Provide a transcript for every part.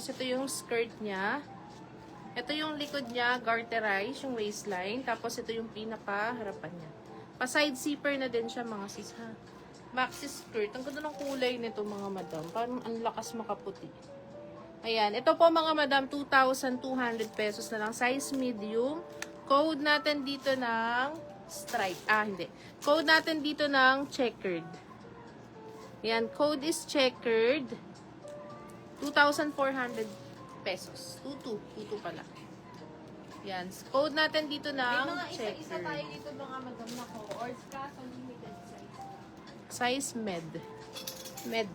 Tapos, ito yung skirt niya. Ito yung likod niya, garterize, yung waistline. Tapos, ito yung pinaka-harapan niya. Pa-side zipper na din siya, mga sis, ha. Maxi skirt. Ang ganda ng kulay nito, mga madam. Parang ang lakas makaputi. Ayan. Ito po, mga madam, 2,200 pesos na lang. Size medium. Code natin dito ng stripe. Hindi. Code natin dito ng checkered. Ayan. Code is checkered. 2,400 pesos. 22 pala. Yan. Code natin dito ng May mga checker. isa-isa tayo dito mga madam na ko. Or kaso limited size. Size med. Med.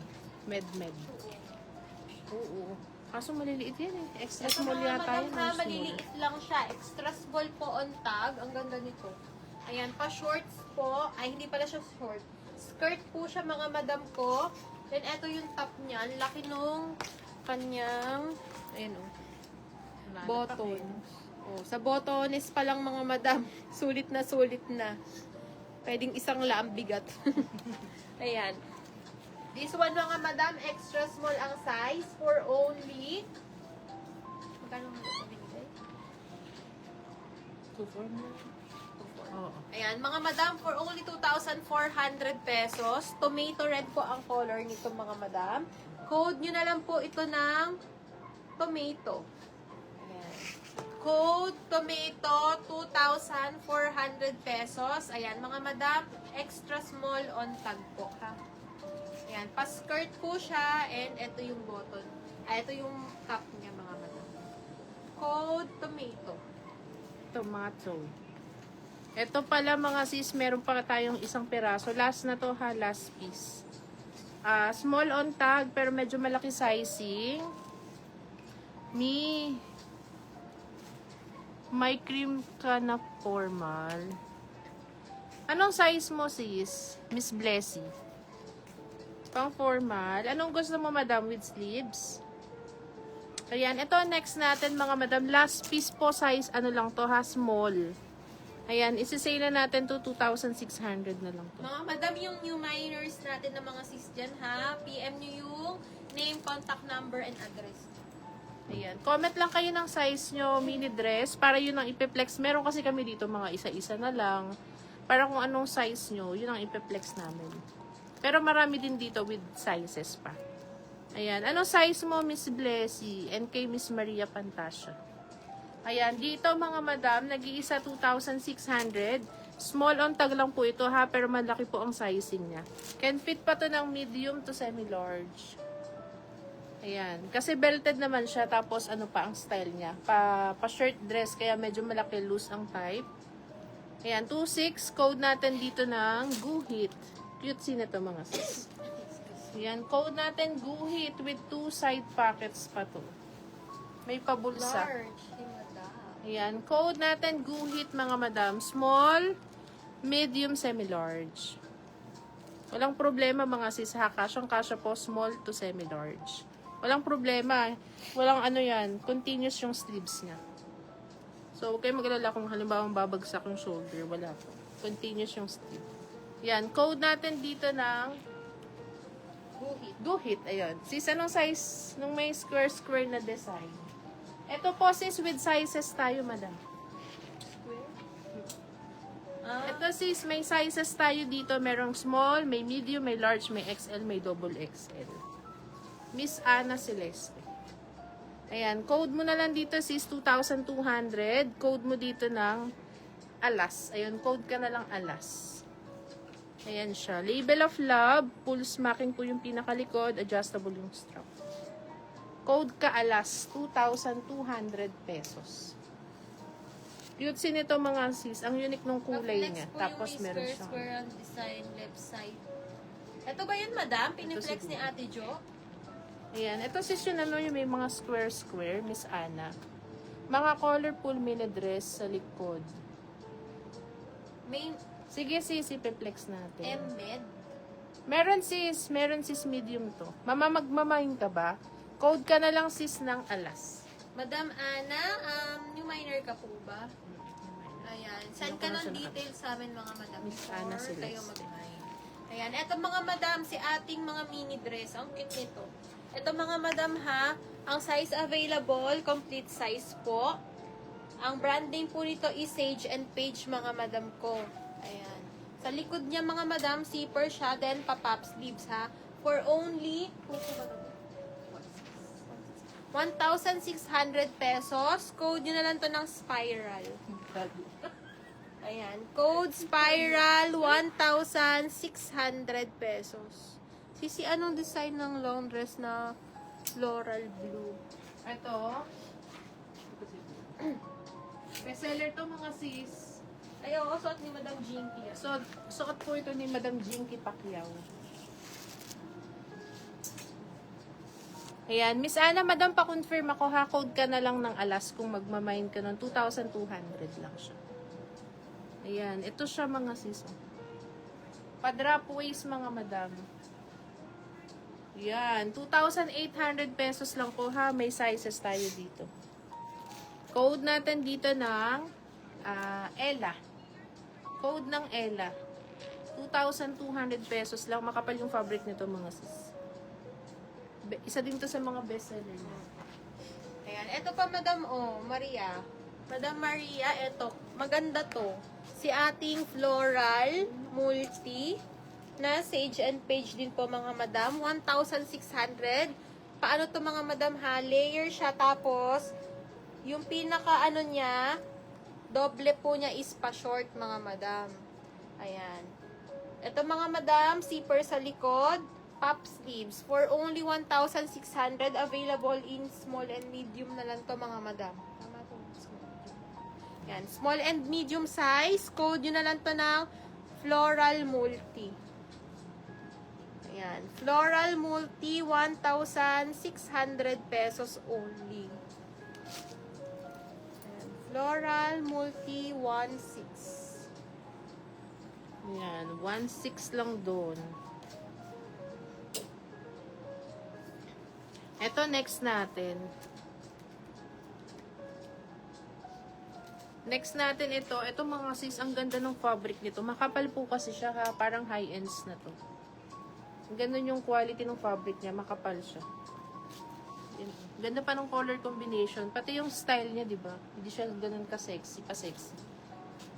Oo. Kaso maliliit yan eh. Extra Ito small mga yata madam yun. ha, maliliit lang siya. Extra small po on tag. Ang ganda nito. Ayan, pa shorts po. Ay, hindi pala siya short. Skirt po siya mga madam ko. Then, ito yung top niya. Ang laki nung kanyang, ayun o, button. Oh, sa bottones pa lang mga madam. Sulit na sulit na. Pwedeng isang laang bigat. Ayan. This one mga madam, extra small ang size for only, magkano mo ito binigay? 2,400. Oo. Ayan, mga madam, for only 2,400 pesos. Tomato red po ang color nito, mga madam. Code nyo na lang po ito ng tomato. Ayan. Code tomato, 2,400 pesos. Ayan, mga madam, extra small on tag po, ha? Ayan, pa-skirt po siya, and ito yung button. Ito yung top niya, mga madam. Code tomato. Tomato. Ito pala mga sis, meron pa tayong isang peraso. Last na to ha, last piece. Small on tag, pero medyo malaki sizing. May cream ka na formal. Anong size mo sis? Miss Blessy. Pang formal. Anong gusto mo madam with sleeves? Ayan, ito next natin mga madam. Last piece po size, ano lang to ha, small. Ayan, isi-sale na natin to 2,600 na lang to. Mga madam, yung new minors natin na mga sis dyan, ha? PM nyo yung name, contact number, and address. Ayan, comment lang kayo ng size nyo, mini dress, para yun ang ipiplex. Meron kasi kami dito mga isa-isa na lang. Para kung anong size nyo, yun ang ipiplex namin. Pero marami din dito with sizes pa. Ayan, anong size mo, Miss Blessy? And kay Miss Maria Pantasio. Ayan, dito mga madam, nag-iisa 2,600. Small on tag lang po ito ha, pero malaki po ang sizing niya. Can fit pa to ng medium to semi-large. Ayan, kasi belted naman siya, tapos ano pa ang style niya. Pa-shirt dress, kaya medyo malaki, loose ang type. Ayan, 2,600. Code natin dito ng Guhit. Cute scene ito mga sis. Ayan, code natin Guhit with 2 side pockets pa to. May pabulsa. Large. Ayan, code natin Guhit mga madam. Small, medium, semi-large. Walang problema mga sis ha. Kasyang-kasya po, small to semi-large. Walang problema. Walang ano yan. Continuous yung sleeves niya. So, huwag kayo mag-alala kung halimbawa babagsak yung shoulder. Wala po. Continuous yung sleeve. Yan, code natin dito ng Guhit. Guhit. Ayan. Sis, anong size nung may square na design? Ito po sis, with sizes tayo, madam. Ito sis, may sizes tayo dito. Merong small, may medium, may large, may XL, may double XL. Miss Ana Celeste. Ayan, code mo na lang dito sis, 2,200. Code mo dito ng alas. Ayan, code ka na lang alas. Ayan siya. Label of love, full smacking po yung pinakalikod, adjustable yung strap. Code ka alas, 2,200 pesos. Cute sin ito mga sis. Ang unique nung kulay niya. Tapos meron siyang square ang design left side. Ito ba yun, madam? Piniflex ni Ate Jo? Ayan. Ito sis yun ano yung may mga square, Miss Ana. Mga colorful mini dress sa likod. May Sige sis, ipiplex natin. M-med. Meron sis medium to. Magmamahin ka ba? Code ka na lang sis ng alas. Madam Ana, new minor ka po ba? Ayan. Send ka ng details sa amin mga madam. Miss Ana Before tayo Celeste. mag-mine. Ayan. Eto mga madam, si ating mga mini dress. Ang cute nito. Ito mga madam ha, ang size available, complete size po. Ang branding po nito is Sage and Page mga madam ko. Ayan. Sa likod niya mga madam, zipper siya, then pa-pop sleeves ha. For only 1,600 pesos. Code nyo na lang to ng Spiral. Ayan. Code Spiral, 1,600 pesos. Sisi, anong design ng long dress na floral blue? Ito. Bestseller to mga sis. Ay, oo, suot ni Madam Jinky. So, suot po ito ni Madam Jinky Pacquiao. Ayan, Miss Ana, Madam, pa-confirm ako ha, code ka na lang ng alas kung magmamind ka nun. 2,200 lang siya. Ayan, ito siya mga sis. Pa-drop waist mga madam. Ayan, 2,800 pesos lang po ha, may sizes tayo dito. Code natin dito ng Ella. Code ng Ella. 2,200 pesos lang. Makapal yung fabric nito mga sis. Isa din to sa mga bestseller niya. Ayan, eto pa Madam Maria. Madam Maria, eto, maganda to. Si ating floral multi na Sage and Page din po mga madam. 1,600. Paano to mga madam ha? Layer siya tapos yung pinaka niya, doble po niya is pa short mga madam. Ayan. Ito mga madam, zipper sa likod, pop sleeves. For only 1,600, available in small and medium na lang to mga madam. Tama to. Yan, small and medium size. Code yun na lang to ng Floral Multi. Ayan, Floral Multi, 1,600 pesos only. Ayan, Floral Multi, 1,600. Ayan, 1,600 lang doon. Ito next natin. Next natin ito mga sis, ang ganda ng fabric nito. Makapal po kasi siya ha, parang high-ends na to. Ganun yung quality ng fabric niya, makapal siya. Ganda pa ng color combination, pati yung style niya, 'di ba? Hindi siya ganun ka-sexy, pa-sexy.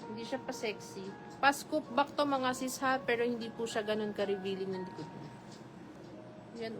Hindi siya pa-sexy. Pa-scoop back to mga sis ha, pero hindi po siya ganun ka-revealing ng likod niya. Yan